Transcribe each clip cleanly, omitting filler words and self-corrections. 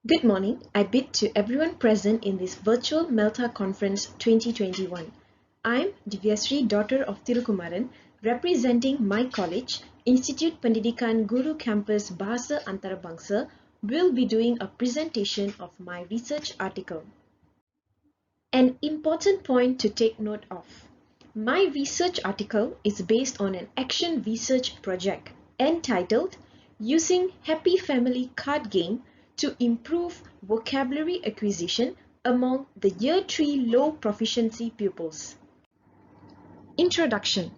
Good morning. I bid to everyone present in this virtual Melta Conference 2021. I'm Divyasri, daughter of Tirukumaran, representing my college, Institute Pendidikan Guru Campus Bahasa Antarabangsa, will be doing a presentation of my research article. An important point to take note of. My research article is based on an action research project entitled Using Happy Family Card Game to Improve Vocabulary Acquisition Among the Year 3 Low Proficiency Pupils. Introduction.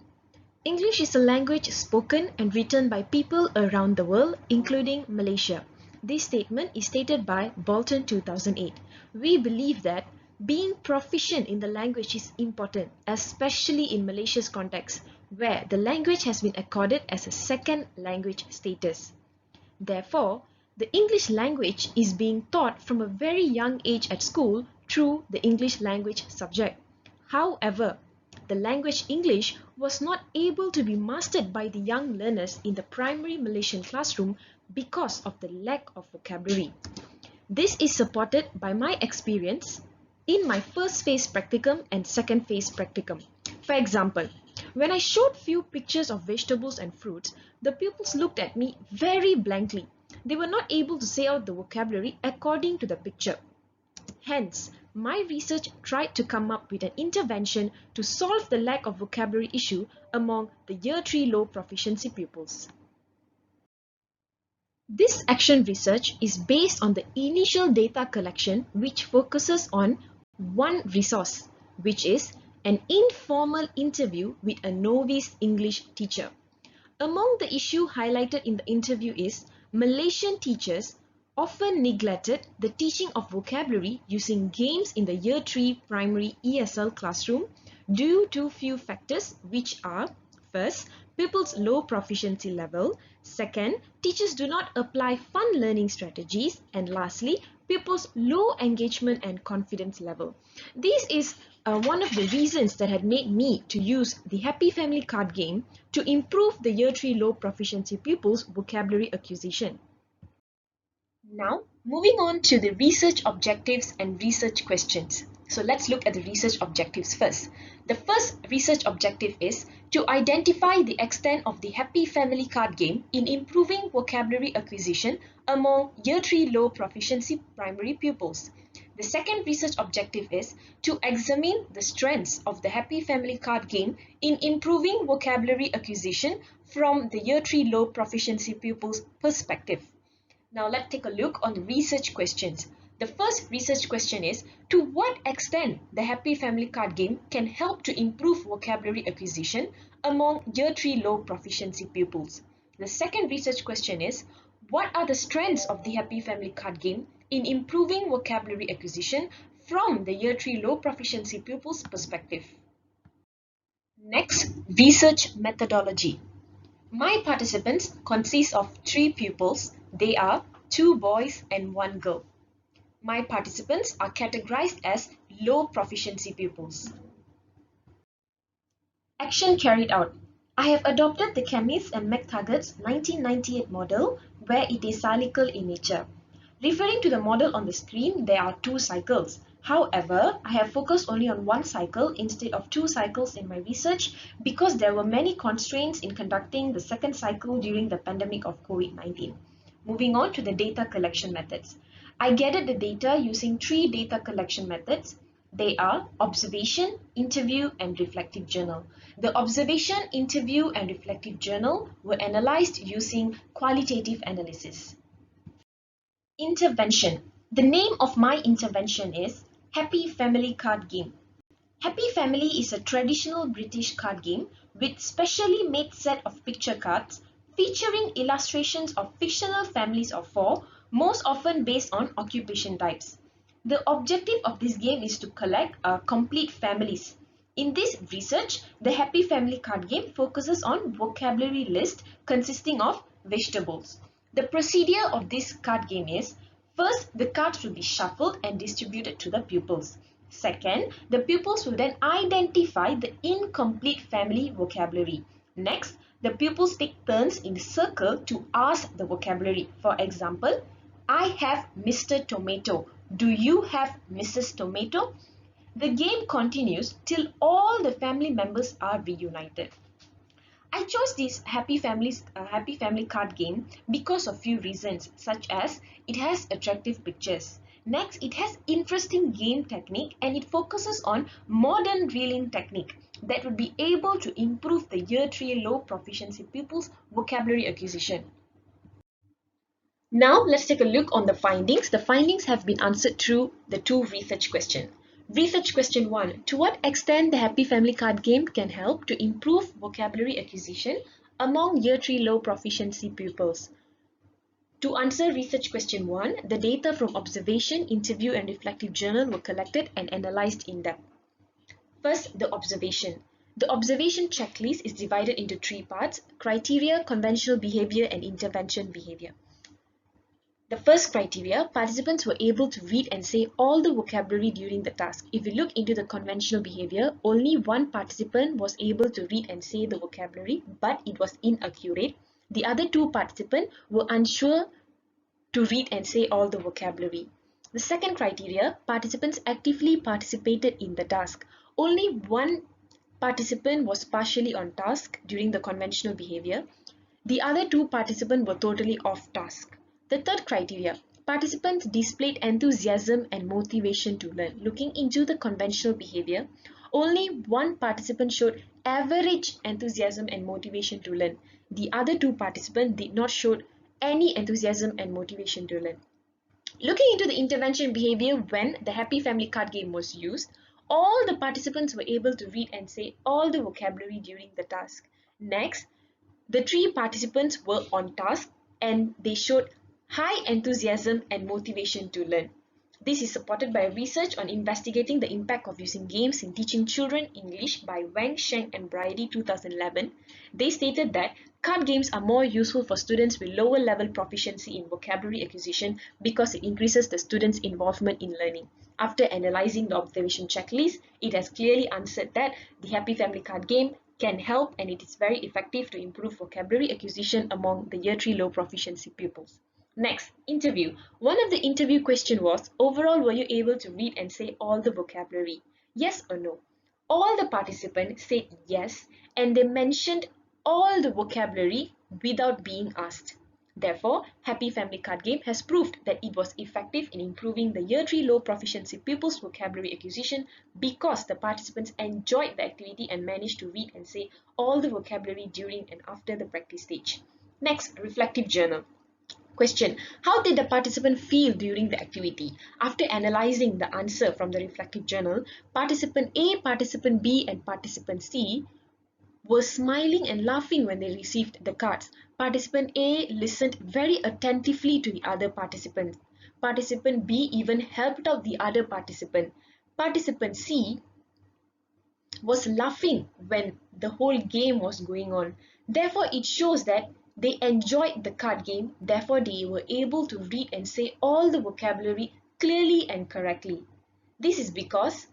English is a language spoken and written by people around the world, including Malaysia. This statement is stated by Bolton 2008. We believe that being proficient in the language is important, especially in Malaysia's context, where the language has been accorded as a second language status. Therefore, the English language is being taught from a very young age at school through the English language subject. However, the language English was not able to be mastered by the young learners in the primary Malaysian classroom because of the lack of vocabulary. This is supported by my experience in my first phase practicum and second phase practicum. For example, when I showed few pictures of vegetables and fruits, the pupils looked at me very blankly. They were not able to say out the vocabulary according to the picture. Hence, my research tried to come up with an intervention to solve the lack of vocabulary issue among the Year 3 low proficiency pupils. This action research is based on the initial data collection which focuses on one resource, which is an informal interview with a novice English teacher. Among the issue highlighted in the interview is Malaysian teachers often neglected the teaching of vocabulary using games in the Year 3 primary ESL classroom due to few factors which are: first, pupils' low proficiency level; second, teachers do not apply fun learning strategies; and lastly, pupils' low engagement and confidence level. This is one of the reasons that had made me to use the Happy Family card game to improve the Year 3 low proficiency pupils' vocabulary acquisition. Now, moving on to the research objectives and research questions. So let's look at the research objectives first. The first research objective is to identify the extent of the Happy Family card game in improving vocabulary acquisition among Year 3 low proficiency primary pupils. The second research objective is to examine the strengths of the Happy Family card game in improving vocabulary acquisition from the Year 3 low proficiency pupils' perspective. Now let's take a look on the research questions. The first research question is, to what extent the Happy Family card game can help to improve vocabulary acquisition among Year 3 low proficiency pupils? The second research question is, what are the strengths of the Happy Family card game in improving vocabulary acquisition from the Year 3 low proficiency pupils' perspective? Next, research methodology. My participants consist of 3 pupils. They are 2 boys and 1 girl. My participants are categorized as low proficiency pupils. Action carried out. I have adopted the Chemist and McTaggart's 1998 model where it is cyclical in nature. Referring to the model on the screen, there are 2 cycles. However, I have focused only on 1 cycle instead of 2 cycles in my research because there were many constraints in conducting the second cycle during the pandemic of COVID-19. Moving on to the data collection methods. I gathered the data using 3 data collection methods. They are observation, interview, and reflective journal. The observation, interview, and reflective journal were analyzed using qualitative analysis. Intervention. The name of my intervention is Happy Family Card Game. Happy Family is a traditional British card game with specially made set of picture cards featuring illustrations of fictional families of 4, most often based on occupation types. The objective of this game is to collect complete families. In this research, the Happy Family card game focuses on vocabulary list consisting of vegetables. The procedure of this card game is, first, the cards will be shuffled and distributed to the pupils. Second, the pupils will then identify the incomplete family vocabulary. Next, the pupils take turns in the circle to ask the vocabulary. For example, I have Mr. Tomato. Do you have Mrs. Tomato? The game continues till all the family members are reunited. I chose this happy family card game because of few reasons, such as it has attractive pictures. Next, it has interesting game technique and it focuses on modern reeling technique that would be able to improve the year 3 low proficiency pupils' vocabulary acquisition. Now let's take a look on the findings. The findings have been answered through the two research questions. Research question 1. To what extent the Happy Family card game can help to improve vocabulary acquisition among year 3 low proficiency pupils? To answer research question 1, the data from observation, interview and reflective journal were collected and analyzed in depth. First, the observation. The observation checklist is divided into 3 parts: criteria, conventional behavior and intervention behavior. The first criteria, participants were able to read and say all the vocabulary during the task. If we look into the conventional behavior, only one participant was able to read and say the vocabulary, but it was inaccurate. The other 2 participants were unsure to read and say all the vocabulary. The second criteria, participants actively participated in the task. Only one participant was partially on task during the conventional behavior. The other 2 participants were totally off task. The third criteria, participants displayed enthusiasm and motivation to learn. Looking into the conventional behavior, only one participant showed average enthusiasm and motivation to learn. The other 2 participants did not show any enthusiasm and motivation to learn. Looking into the intervention behavior when the Happy Family card game was used, all the participants were able to read and say all the vocabulary during the task. Next, the 3 participants were on task and they showed high enthusiasm and motivation to learn. This is supported by research on investigating the impact of using games in teaching children English by Wang, Sheng and Brady 2011. They stated that card games are more useful for students with lower level proficiency in vocabulary acquisition because it increases the students' involvement in learning. After analyzing the observation checklist, it has clearly answered that the Happy Family card game can help and it is very effective to improve vocabulary acquisition among the year 3 low proficiency pupils. Next, interview. One of the interview question was, overall were you able to read and say all the vocabulary? Yes or no? All the participants said yes and they mentioned all the vocabulary without being asked. Therefore, Happy Family card game has proved that it was effective in improving the year 3 low proficiency pupils' vocabulary acquisition because the participants enjoyed the activity and managed to read and say all the vocabulary during and after the practice stage. Next, reflective journal. Question. How did the participant feel during the activity? After analyzing the answer from the reflective journal, participant A, participant B and participant C were smiling and laughing when they received the cards. Participant A listened very attentively to the other participant. Participant B even helped out the other participant. Participant C was laughing when the whole game was going on. Therefore, it shows that they enjoyed the card game. Therefore, they were able to read and say all the vocabulary clearly and correctly. This is because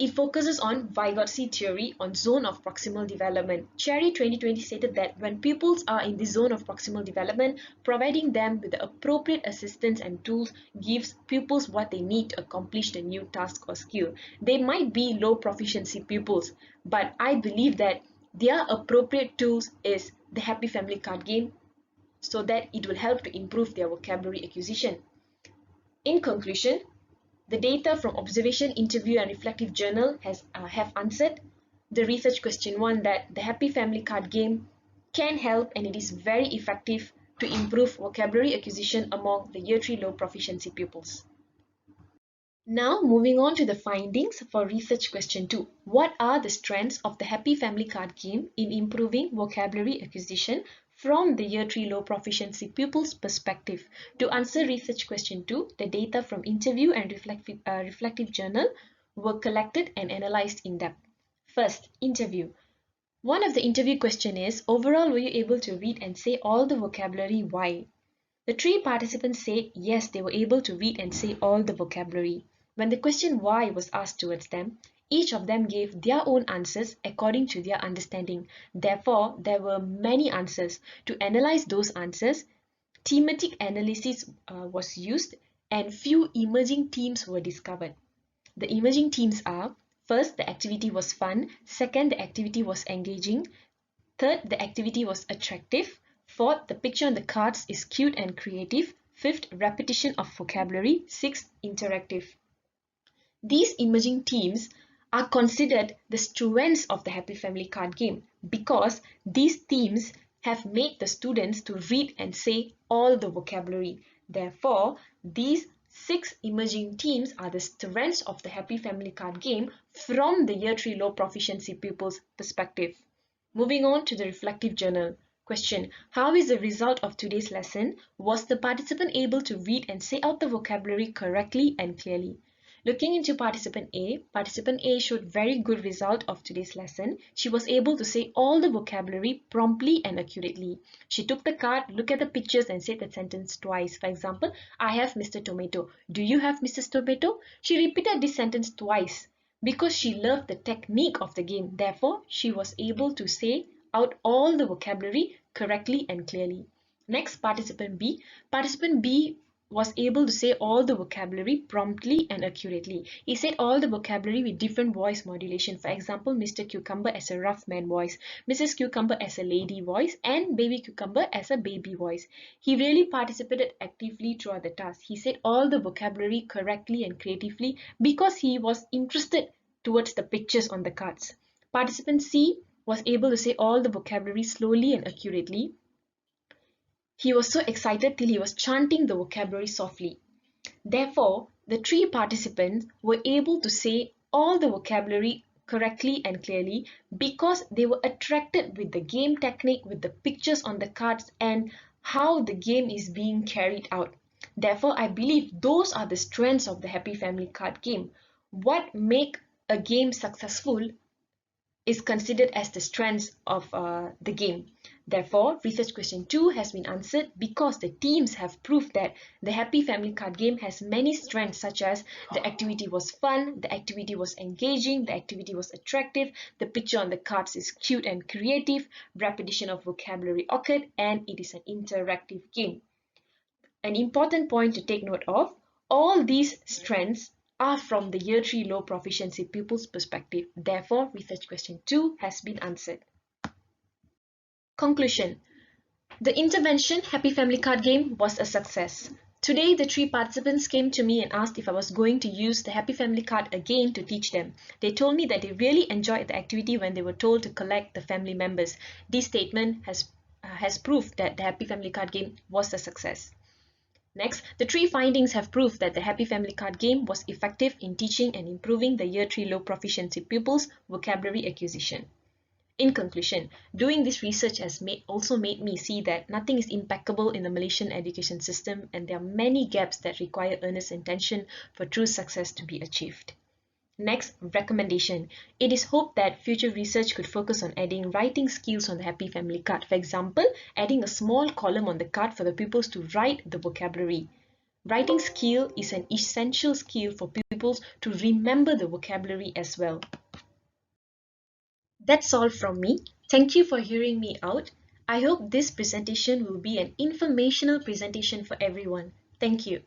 it focuses on Vygotsky theory on zone of proximal development. Cherry 2020 stated that when pupils are in the zone of proximal development, providing them with the appropriate assistance and tools gives pupils what they need to accomplish the new task or skill. They might be low proficiency pupils, but I believe that their appropriate tools is the Happy Family card game so that it will help to improve their vocabulary acquisition. In conclusion, the data from observation, interview and reflective journal have answered the research question 1 that the Happy Family card game can help and it is very effective to improve vocabulary acquisition among the year 3 low proficiency pupils. Now moving on to the findings for research question 2. What are the strengths of the Happy Family card game in improving vocabulary acquisition from the year 3 low proficiency pupils' perspective? To answer research question 2, the data from interview and reflective journal were collected and analyzed in depth. First, interview. One of the interview question is, overall were you able to read and say all the vocabulary? Why? The 3 participants said yes, they were able to read and say all the vocabulary. When the question why was asked towards them, each of them gave their own answers according to their understanding. Therefore, there were many answers. To analyze those answers, thematic analysis was used, and few emerging themes were discovered. The emerging themes are: first, the activity was fun; second, the activity was engaging; third, the activity was attractive; fourth, the picture on the cards is cute and creative; fifth, repetition of vocabulary; sixth, interactive. These emerging themes are considered the strengths of the Happy Family card game because these themes have made the students to read and say all the vocabulary. Therefore, these 6 emerging themes are the strengths of the Happy Family card game from the Year 3 low proficiency pupils' perspective. Moving on to the reflective journal. Question: how is the result of today's lesson? Was the participant able to read and say out the vocabulary correctly and clearly? Looking into participant A showed very good result of today's lesson. She was able to say all the vocabulary promptly and accurately. She took the card, looked at the pictures and said that sentence twice. For example, I have Mr. Tomato. Do you have Mrs. Tomato? She repeated this sentence twice because she loved the technique of the game. Therefore, she was able to say out all the vocabulary correctly and clearly. Next, participant B. Participant B was able to say all the vocabulary promptly and accurately. He said all the vocabulary with different voice modulation. For example, Mr. Cucumber as a rough man voice, Mrs. Cucumber as a lady voice, and Baby Cucumber as a baby voice. He really participated actively throughout the task. He said all the vocabulary correctly and creatively because he was interested towards the pictures on the cards. Participant C was able to say all the vocabulary slowly and accurately. He was so excited till he was chanting the vocabulary softly. Therefore, the 3 participants were able to say all the vocabulary correctly and clearly because they were attracted with the game technique, with the pictures on the cards and how the game is being carried out. Therefore, I believe those are the strengths of the Happy Family card game. What make a game successful is considered as the strengths of the game. Therefore, research question 2 has been answered because the teams have proved that the Happy Family card game has many strengths such as the activity was fun, the activity was engaging, the activity was attractive, the picture on the cards is cute and creative, repetition of vocabulary occurred, and it is an interactive game. An important point to take note of, all these strengths are from the Year 3 low proficiency pupils' perspective. Therefore, research question 2 has been answered. Conclusion. The intervention Happy Family card game was a success. Today, the 3 participants came to me and asked if I was going to use the Happy Family card again to teach them. They told me that they really enjoyed the activity when they were told to collect the family members. This statement has proved that the Happy Family card game was a success. Next, the 3 findings have proved that the Happy Family card game was effective in teaching and improving the Year 3 low proficiency pupils' vocabulary acquisition. In conclusion, doing this research has also made me see that nothing is impeccable in the Malaysian education system and there are many gaps that require earnest intention for true success to be achieved. Next, recommendation. It is hoped that future research could focus on adding writing skills on the Happy Family card. For example, adding a small column on the card for the pupils to write the vocabulary. Writing skill is an essential skill for pupils to remember the vocabulary as well. That's all from me. Thank you for hearing me out. I hope this presentation will be an informational presentation for everyone. Thank you.